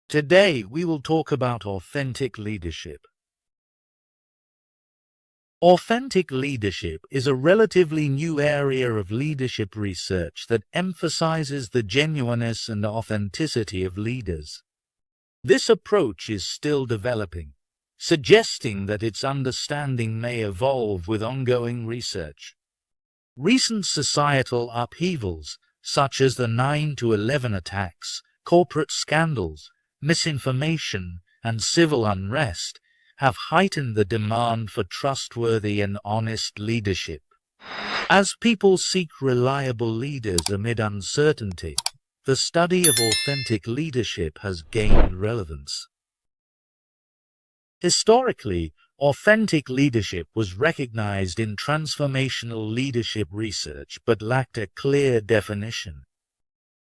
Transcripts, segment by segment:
Today we will talk about authentic leadership. Authentic leadership is a relatively new area of leadership research that emphasizes the genuineness and authenticity of leaders. This approach is still developing, suggesting that its understanding may evolve with ongoing research. Recent societal upheavals, such as the 9/11 attacks, corporate scandals, misinformation, and civil unrest, have heightened the demand for trustworthy and honest leadership. As people seek reliable leaders amid uncertainty, the study of authentic leadership has gained relevance. Historically, authentic leadership was recognized in transformational leadership research but lacked a clear definition.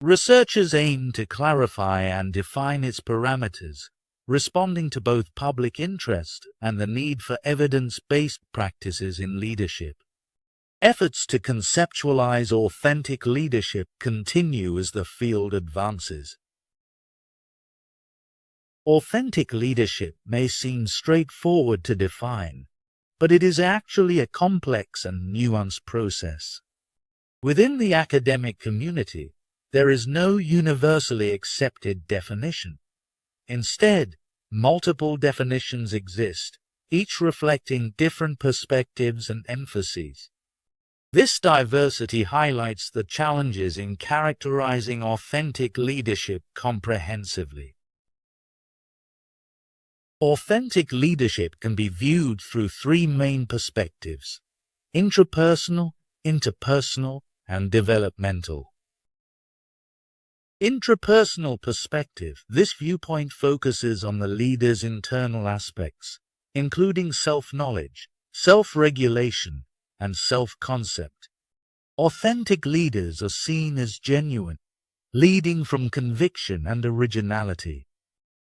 Researchers aim to clarify and define its parameters, responding to both public interest and the need for evidence-based practices in leadership. Efforts to conceptualize authentic leadership continue as the field advances. Authentic leadership may seem straightforward to define, but it is actually a complex and nuanced process. Within the academic community, there is no universally accepted definition. Instead, multiple definitions exist, each reflecting different perspectives and emphases. This diversity highlights the challenges in characterizing authentic leadership comprehensively. Authentic leadership can be viewed through three main perspectives: intrapersonal, interpersonal, and developmental. Intrapersonal perspective. This viewpoint focuses on the leader's internal aspects, including self-knowledge, self-regulation, and self-concept. Authentic leaders are seen as genuine, leading from conviction and originality.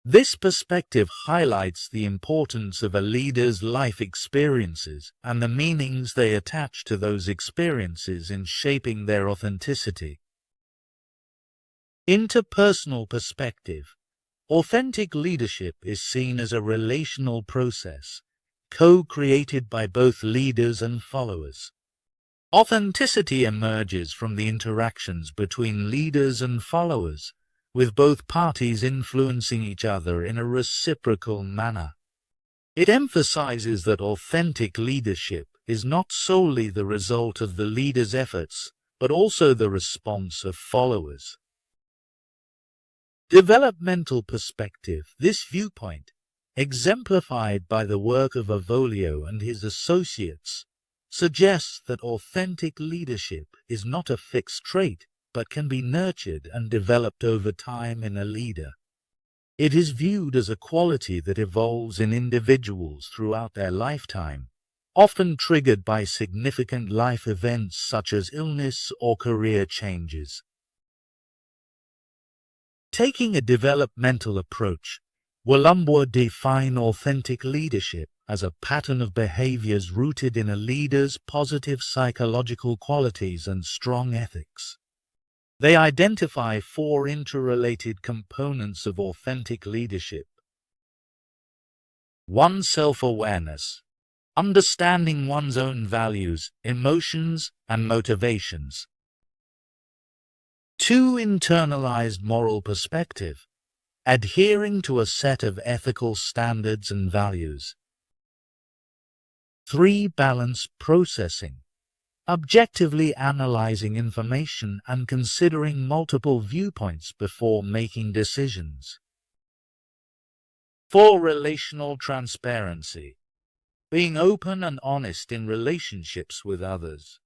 This perspective highlights the importance of a leader's life experiences and the meanings they attach to those experiences in shaping their authenticity. Interpersonal perspective. Authentic leadership is seen as a relational process, co-created by both leaders and followers. Authenticity emerges from the interactions between leaders and followers, with both parties influencing each other in a reciprocal manner. It emphasizes that authentic leadership is not solely the result of the leader's efforts, but also the response of followers. Developmental perspective. This viewpoint, exemplified by the work of Avolio and his associates, suggests that authentic leadership is not a fixed trait, but can be nurtured and developed over time in a leader. It is viewed as a quality that evolves in individuals throughout their lifetime, often triggered by significant life events such as illness or career changes. Taking a developmental approach, Wallumbwa define authentic leadership as a pattern of behaviors rooted in a leader's positive psychological qualities and strong ethics. They identify four interrelated components of authentic leadership. 1. Self-awareness. Understanding one's own values, emotions, and motivations. 2. Internalized moral perspective. Adhering to a set of ethical standards and values. 3. Balanced processing. Objectively analyzing information and considering multiple viewpoints before making decisions. 4. Relational transparency. Being open and honest in relationships with others.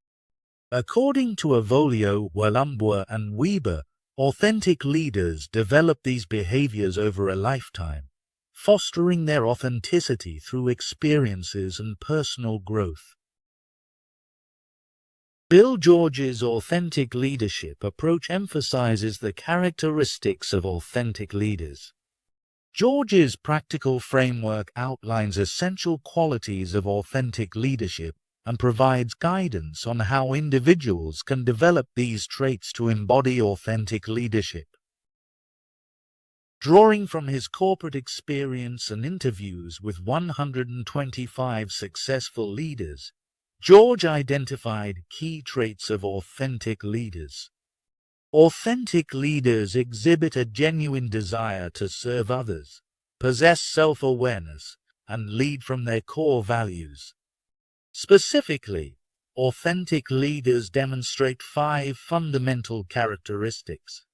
According to Avolio, Wallumbwa, and Weber, authentic leaders develop these behaviors over a lifetime, fostering their authenticity through experiences and personal growth. Bill George's authentic leadership approach emphasizes the characteristics of authentic leaders. George's practical framework outlines essential qualities of authentic leadership and provides guidance on how individuals can develop these traits to embody authentic leadership. Drawing from his corporate experience and interviews with 125 successful leaders, George identified key traits of authentic leaders. Authentic leaders exhibit a genuine desire to serve others, possess self-awareness, and lead from their core values. Specifically, authentic leaders demonstrate 5 fundamental characteristics: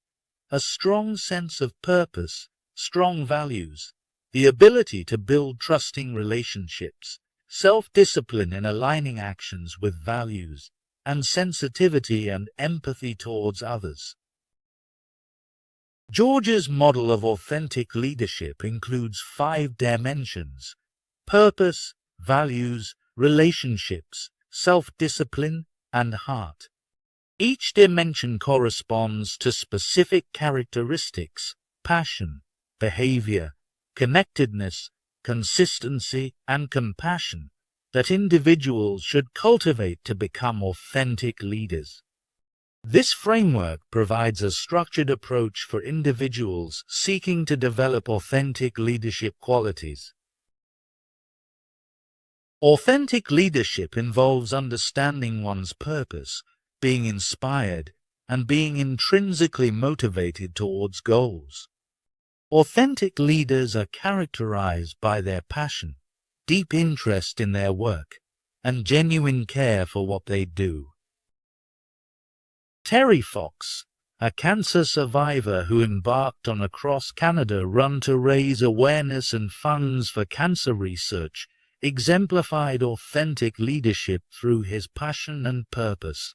a strong sense of purpose, strong values, the ability to build trusting relationships, self-discipline in aligning actions with values, and sensitivity and empathy towards others. George's model of authentic leadership includes 5 dimensions: purpose, values, relationships, self-discipline, and heart. Each dimension corresponds to specific characteristics: passion, behavior, connectedness, consistency, and compassion that individuals should cultivate to become authentic leaders. This framework provides a structured approach for individuals seeking to develop authentic leadership qualities. Authentic leadership involves understanding one's purpose, being inspired, and being intrinsically motivated towards goals. Authentic leaders are characterized by their passion, deep interest in their work, and genuine care for what they do. Terry Fox, a cancer survivor who embarked on a cross-Canada run to raise awareness and funds for cancer research, exemplified authentic leadership through his passion and purpose.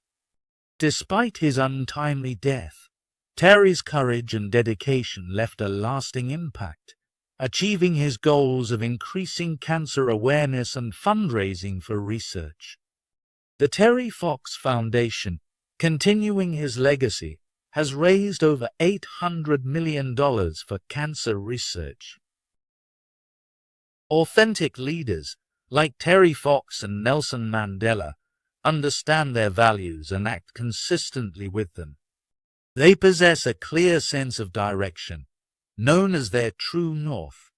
Despite his untimely death, Terry's courage and dedication left a lasting impact, achieving his goals of increasing cancer awareness and fundraising for research. The Terry Fox Foundation, continuing his legacy, has raised over $800 million for cancer research. Authentic leaders, like Terry Fox and Nelson Mandela, understand their values and act consistently with them. They possess a clear sense of direction, known as their true north,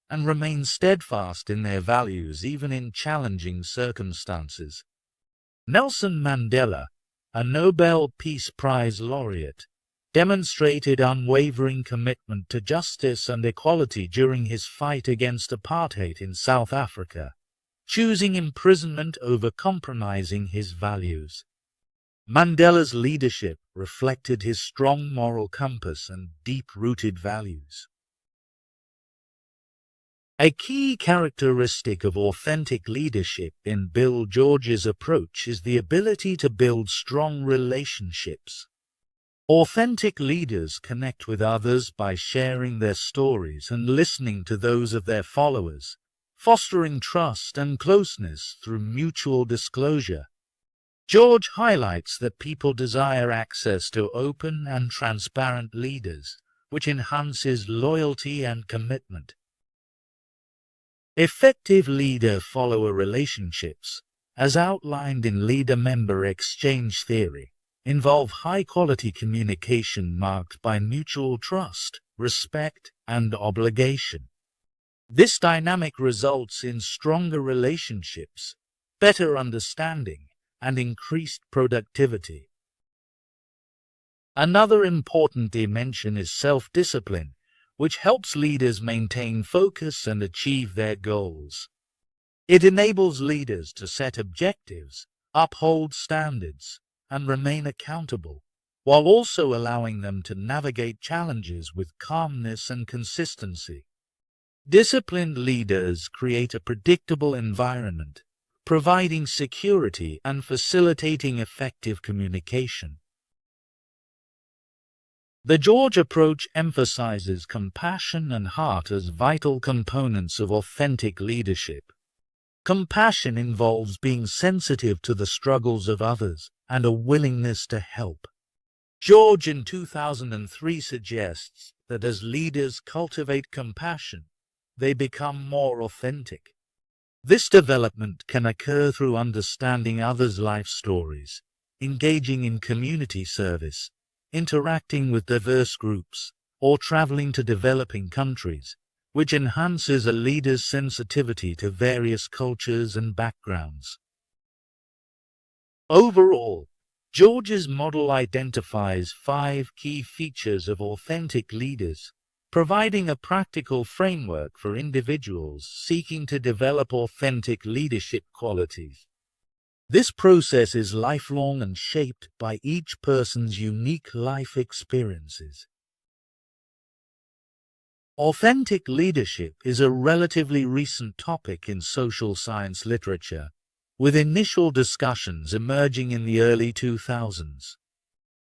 and remain steadfast in their values even in challenging circumstances. Nelson Mandela, a Nobel Peace Prize laureate, demonstrated unwavering commitment to justice and equality during his fight against apartheid in South Africa, choosing imprisonment over compromising his values. Mandela's leadership reflected his strong moral compass and deep-rooted values. A key characteristic of authentic leadership in Bill George's approach is the ability to build strong relationships. Authentic leaders connect with others by sharing their stories and listening to those of their followers, fostering trust and closeness through mutual disclosure. George highlights that people desire access to open and transparent leaders, which enhances loyalty and commitment. Effective leader-follower relationships, as outlined in leader-member exchange theory, involve high-quality communication marked by mutual trust, respect, and obligation. This dynamic results in stronger relationships, better understanding, and increased productivity. Another important dimension is self-discipline, which helps leaders maintain focus and achieve their goals. It enables leaders to set objectives, uphold standards, and remain accountable, while also allowing them to navigate challenges with calmness and consistency. Disciplined leaders create a predictable environment, providing security and facilitating effective communication. The George approach emphasizes compassion and heart as vital components of authentic leadership. Compassion involves being sensitive to the struggles of others and a willingness to help. George in 2003 suggests that as leaders cultivate compassion, they become more authentic. This development can occur through understanding others' life stories, engaging in community service, interacting with diverse groups, or traveling to developing countries, which enhances a leader's sensitivity to various cultures and backgrounds. Overall, George's model identifies 5 key features of authentic leaders, providing a practical framework for individuals seeking to develop authentic leadership qualities. This process is lifelong and shaped by each person's unique life experiences. Authentic leadership is a relatively recent topic in social science literature, with initial discussions emerging in the early 2000s.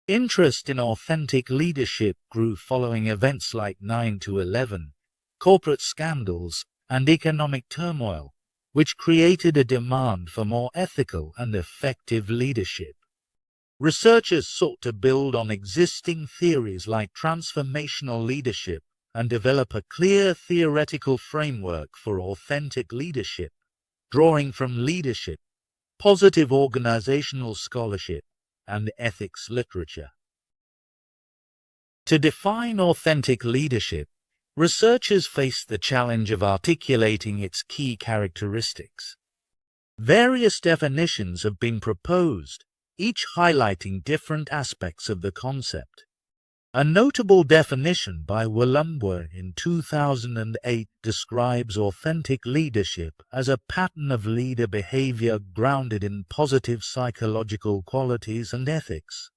Interest in authentic leadership grew following events like 9/11, corporate scandals, and economic turmoil, which created a demand for more ethical and effective leadership. Researchers sought to build on existing theories like transformational leadership and develop a clear theoretical framework for authentic leadership, drawing from leadership, positive organizational scholarship, and ethics literature. To define authentic leadership, researchers faced the challenge of articulating its key characteristics. Various definitions have been proposed, each highlighting different aspects of the concept. A notable definition by Wallumbwa in 2008 describes authentic leadership as a pattern of leader behavior grounded in positive psychological qualities and ethics.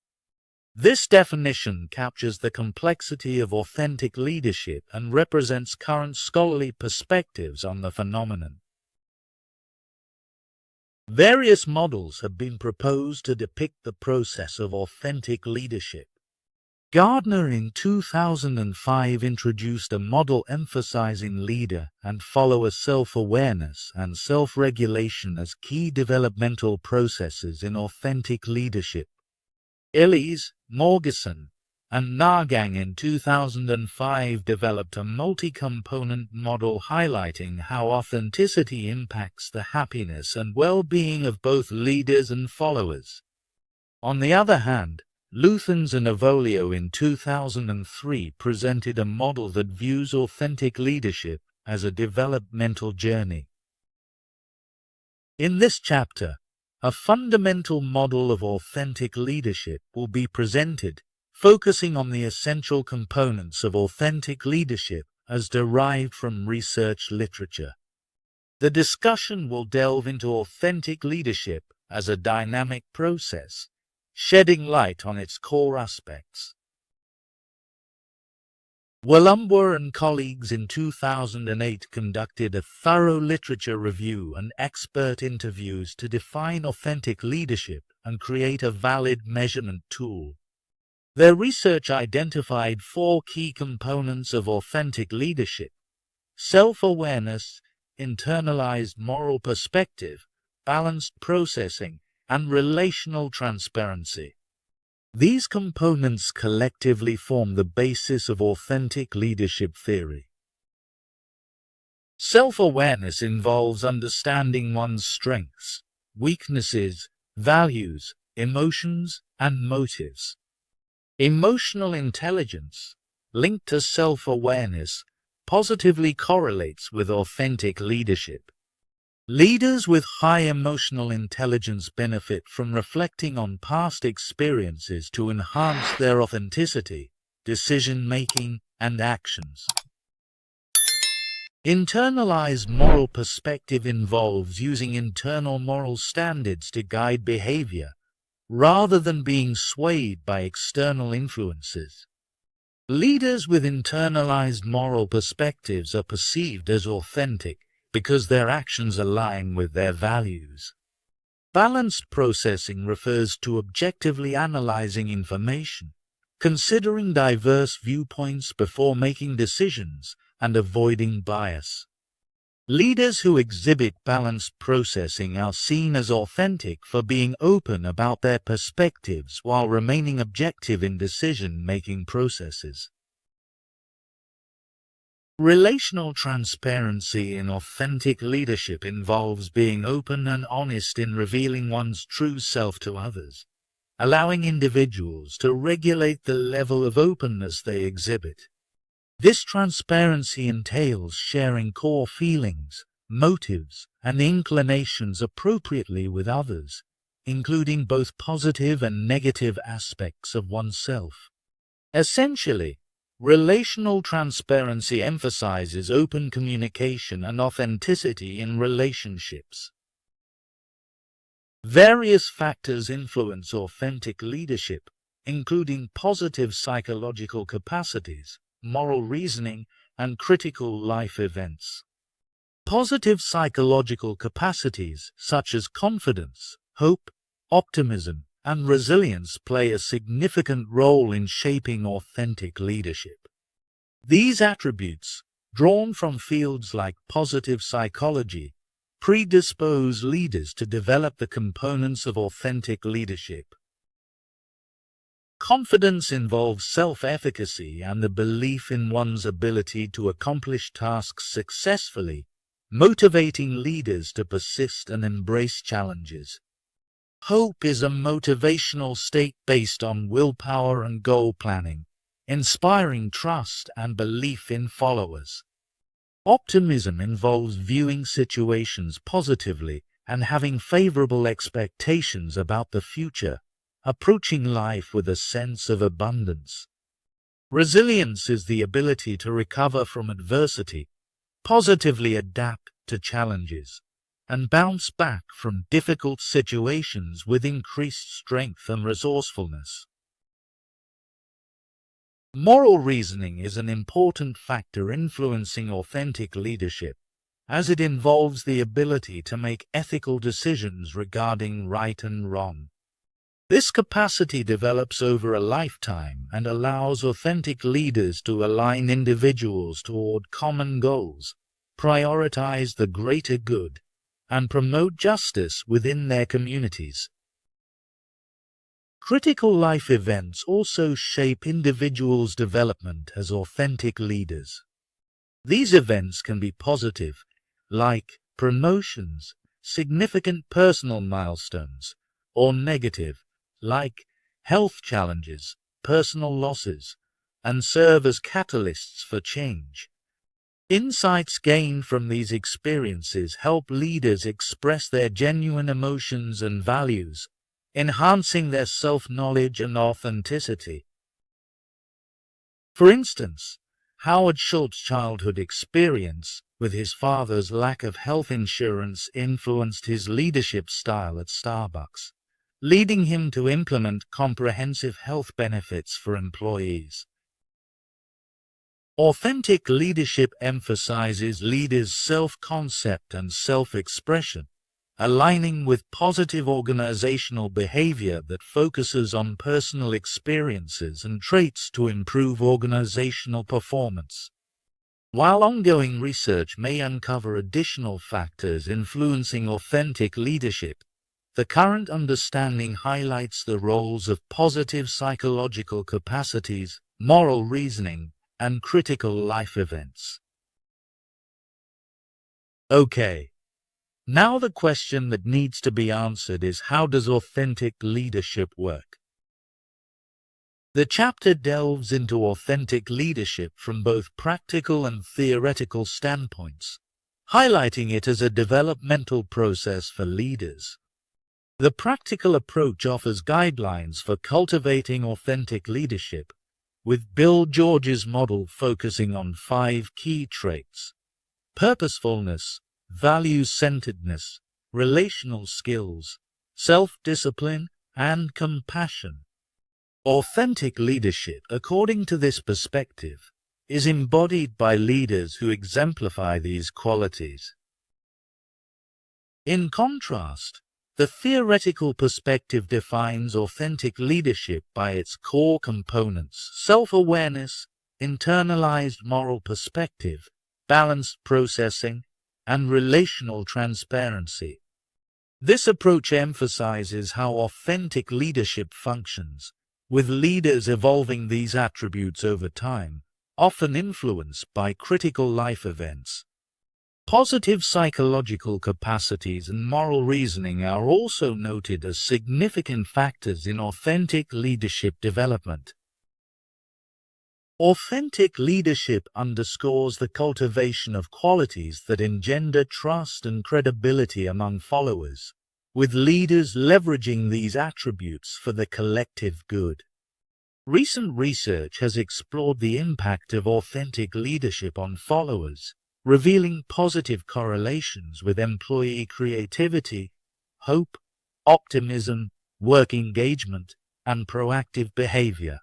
This definition captures the complexity of authentic leadership and represents current scholarly perspectives on the phenomenon. Various models have been proposed to depict the process of authentic leadership. Gardner in 2005 introduced a model emphasizing leader and follower self-awareness and self-regulation as key developmental processes in authentic leadership. Illes, Morgeson, and Nagang in 2005 developed a multi-component model highlighting how authenticity impacts the happiness and well-being of both leaders and followers. On the other hand, Luthans and Avolio in 2003 presented a model that views authentic leadership as a developmental journey. In this chapter, a fundamental model of authentic leadership will be presented, focusing on the essential components of authentic leadership as derived from research literature. The discussion will delve into authentic leadership as a dynamic process, shedding light on its core aspects. Wallumbwa and colleagues in 2008 conducted a thorough literature review and expert interviews to define authentic leadership and create a valid measurement tool. Their research identified 4 key components of authentic leadership: self-awareness, internalized moral perspective, balanced processing, and relational transparency. These components collectively form the basis of authentic leadership theory. Self-awareness involves understanding one's strengths, weaknesses, values, emotions, and motives. Emotional intelligence, linked to self-awareness, positively correlates with authentic leadership. Leaders with high emotional intelligence benefit from reflecting on past experiences to enhance their authenticity, decision-making, and actions. Internalized moral perspective involves using internal moral standards to guide behavior, rather than being swayed by external influences. Leaders with internalized moral perspectives are perceived as authentic because their actions align with their values. Balanced processing refers to objectively analyzing information, considering diverse viewpoints before making decisions, and avoiding bias. Leaders who exhibit balanced processing are seen as authentic for being open about their perspectives while remaining objective in decision-making processes. Relational transparency in authentic leadership involves being open and honest in revealing one's true self to others, allowing individuals to regulate the level of openness they exhibit. This transparency entails sharing core feelings, motives, and inclinations appropriately with others, including both positive and negative aspects of oneself. Essentially, relational transparency emphasizes open communication and authenticity in relationships. Various factors influence authentic leadership, including positive psychological capacities, moral reasoning, and critical life events. Positive psychological capacities such as confidence, hope, optimism, and resilience play a significant role in shaping authentic leadership. These attributes, drawn from fields like positive psychology, predispose leaders to develop the components of authentic leadership. Confidence involves self-efficacy and the belief in one's ability to accomplish tasks successfully, motivating leaders to persist and embrace challenges. Hope is a motivational state based on willpower and goal planning, inspiring trust and belief in followers. Optimism involves viewing situations positively and having favorable expectations about the future, approaching life with a sense of abundance. Resilience is the ability to recover from adversity, positively adapt to challenges, and bounce back from difficult situations with increased strength and resourcefulness. Moral reasoning is an important factor influencing authentic leadership, as it involves the ability to make ethical decisions regarding right and wrong. This capacity develops over a lifetime and allows authentic leaders to align individuals toward common goals, prioritize the greater good, and promote justice within their communities. Critical life events also shape individuals' development as authentic leaders. These events can be positive, like promotions, significant personal milestones, or negative, like health challenges, personal losses, and serve as catalysts for change. Insights gained from these experiences help leaders express their genuine emotions and values, enhancing their self-knowledge and authenticity. For instance, Howard Schultz's childhood experience with his father's lack of health insurance influenced his leadership style at Starbucks, leading him to implement comprehensive health benefits for employees. Authentic leadership emphasizes leaders' self-concept and self-expression, aligning with positive organizational behavior that focuses on personal experiences and traits to improve organizational performance. While ongoing research may uncover additional factors influencing authentic leadership, the current understanding highlights the roles of positive psychological capacities, moral reasoning, and critical life events. Okay. Now the question that needs to be answered is, how does authentic leadership work? The chapter delves into authentic leadership from both practical and theoretical standpoints, highlighting it as a developmental process for leaders. The practical approach offers guidelines for cultivating authentic leadership, with Bill George's model focusing on 5 key traits: purposefulness, values-centeredness, relational skills, self-discipline, and compassion. Authentic leadership, according to this perspective, is embodied by leaders who exemplify these qualities. In contrast, the theoretical perspective defines authentic leadership by its core components: self-awareness, internalized moral perspective, balanced processing, and relational transparency. This approach emphasizes how authentic leadership functions, with leaders evolving these attributes over time, often influenced by critical life events. Positive psychological capacities and moral reasoning are also noted as significant factors in authentic leadership development. Authentic leadership underscores the cultivation of qualities that engender trust and credibility among followers, with leaders leveraging these attributes for the collective good. Recent research has explored the impact of authentic leadership on followers, revealing positive correlations with employee creativity, hope, optimism, work engagement, and proactive behavior.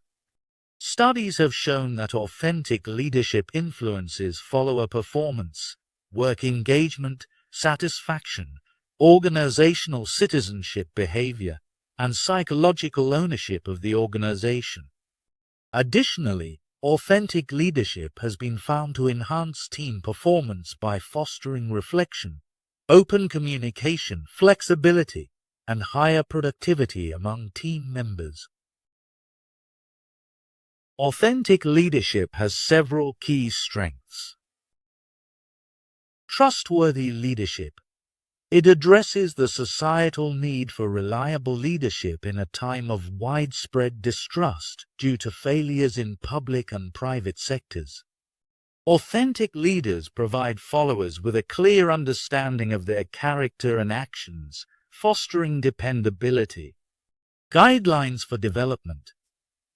Studies have shown that authentic leadership influences follower performance, work engagement, satisfaction, organizational citizenship behavior, and psychological ownership of the organization. Additionally, authentic leadership has been found to enhance team performance by fostering reflection, open communication, flexibility, and higher productivity among team members. Authentic leadership has several key strengths. Trustworthy leadership. It addresses the societal need for reliable leadership in a time of widespread distrust due to failures in public and private sectors. Authentic leaders provide followers with a clear understanding of their character and actions, fostering dependability. Guidelines for development.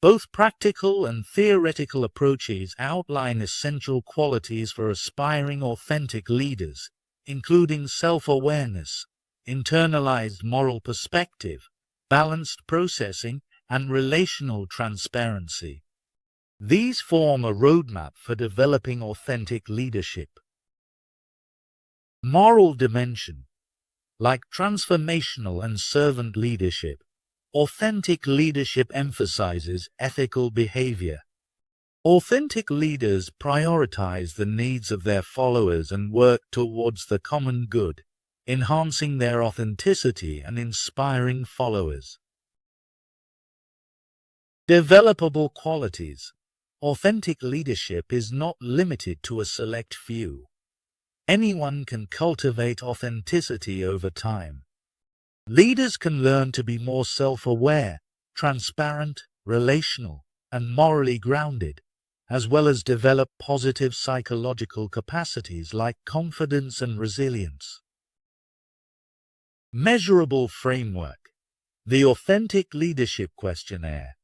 Both practical and theoretical approaches outline essential qualities for aspiring authentic leaders, including self-awareness, internalized moral perspective, balanced processing, and relational transparency. These form a roadmap for developing authentic leadership. Moral dimension. Like transformational and servant leadership, authentic leadership emphasizes ethical behavior. Authentic leaders prioritize the needs of their followers and work towards the common good, enhancing their authenticity and inspiring followers. Developable qualities. Authentic leadership is not limited to a select few. Anyone can cultivate authenticity over time. Leaders can learn to be more self-aware, transparent, relational, and morally grounded, as well as develop positive psychological capacities like confidence and resilience. Measurable framework. The Authentic Leadership Questionnaire,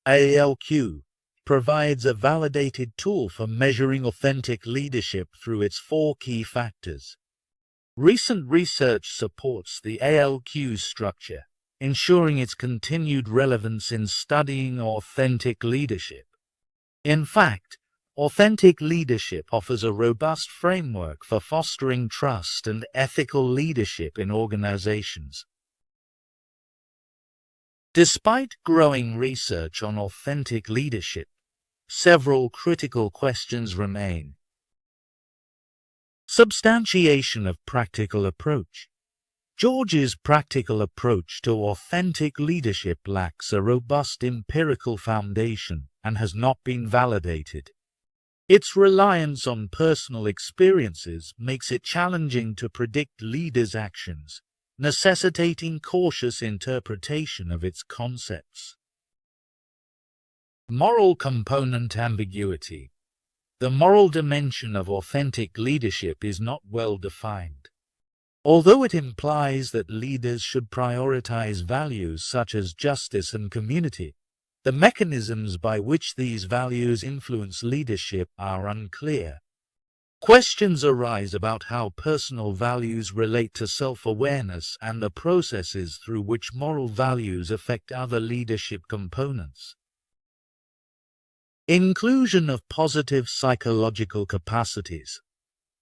ALQ, provides a validated tool for measuring authentic leadership through its 4 key factors. Recent research supports the ALQ structure, ensuring its continued relevance in studying authentic leadership. In fact, authentic leadership offers a robust framework for fostering trust and ethical leadership in organizations. Despite growing research on authentic leadership, several critical questions remain. Substantiation of practical approach. George's practical approach to authentic leadership lacks a robust empirical foundation and has not been validated. Its reliance on personal experiences makes it challenging to predict leaders' actions, necessitating cautious interpretation of its concepts. Moral component ambiguity. The moral dimension of authentic leadership is not well defined. Although it implies that leaders should prioritize values such as justice and community, the mechanisms by which these values influence leadership are unclear. Questions arise about how personal values relate to self-awareness and the processes through which moral values affect other leadership components. Inclusion of positive psychological capacities.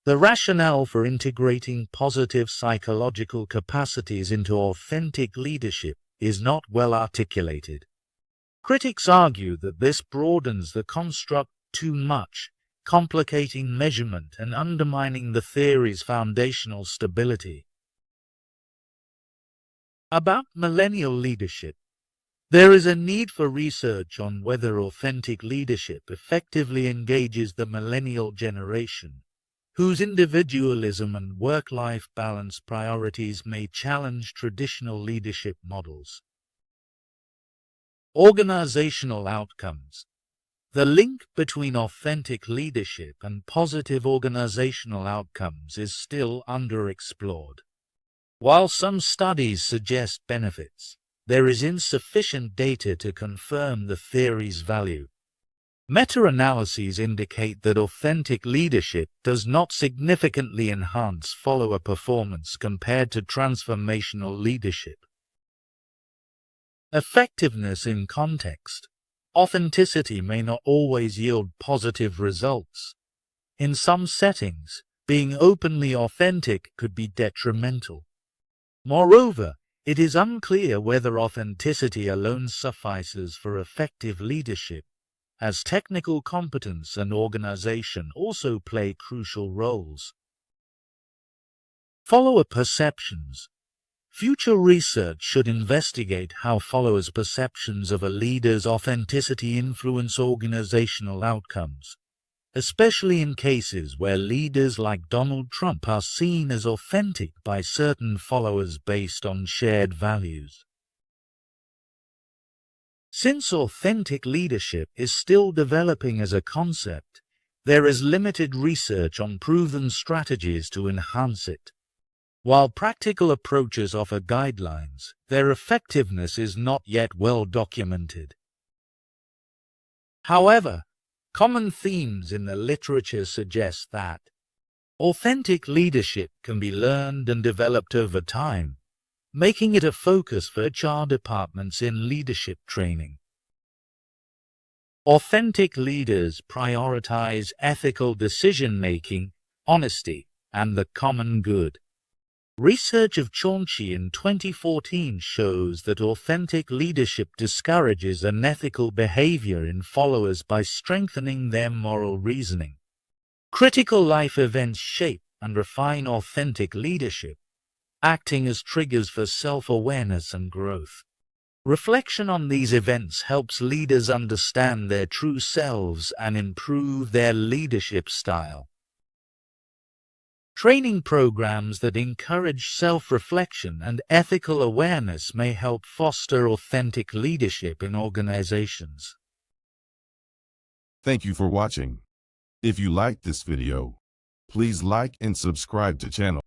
The rationale for integrating positive psychological capacities into authentic leadership is not well articulated. Critics argue that this broadens the construct too much, complicating measurement and undermining the theory's foundational stability. About millennial leadership. There is a need for research on whether authentic leadership effectively engages the millennial generation, whose individualism and work-life balance priorities may challenge traditional leadership models. Organizational outcomes. The link between authentic leadership and positive organizational outcomes is still underexplored. While some studies suggest benefits, there is insufficient data to confirm the theory's value. Meta-analyses indicate that authentic leadership does not significantly enhance follower performance compared to transformational leadership. Effectiveness in context. Authenticity may not always yield positive results. In some settings, being openly authentic could be detrimental. Moreover, it is unclear whether authenticity alone suffices for effective leadership, as technical competence and organization also play crucial roles. Follower perceptions. Future research should investigate how followers' perceptions of a leader's authenticity influence organizational outcomes, especially in cases where leaders like Donald Trump are seen as authentic by certain followers based on shared values. Since authentic leadership is still developing as a concept, there is limited research on proven strategies to enhance it. While practical approaches offer guidelines, their effectiveness is not yet well documented. However, common themes in the literature suggest that authentic leadership can be learned and developed over time, making it a focus for HR departments in leadership training. Authentic leaders prioritize ethical decision-making, honesty, and the common good. Research of Chauncey in 2014 shows that authentic leadership discourages unethical behavior in followers by strengthening their moral reasoning. Critical life events shape and refine authentic leadership, acting as triggers for self-awareness and growth. Reflection on these events helps leaders understand their true selves and improve their leadership style. Training programs that encourage self-reflection and ethical awareness may help foster authentic leadership in organizations. Thank you for watching. If you liked this video, please like and subscribe to channel.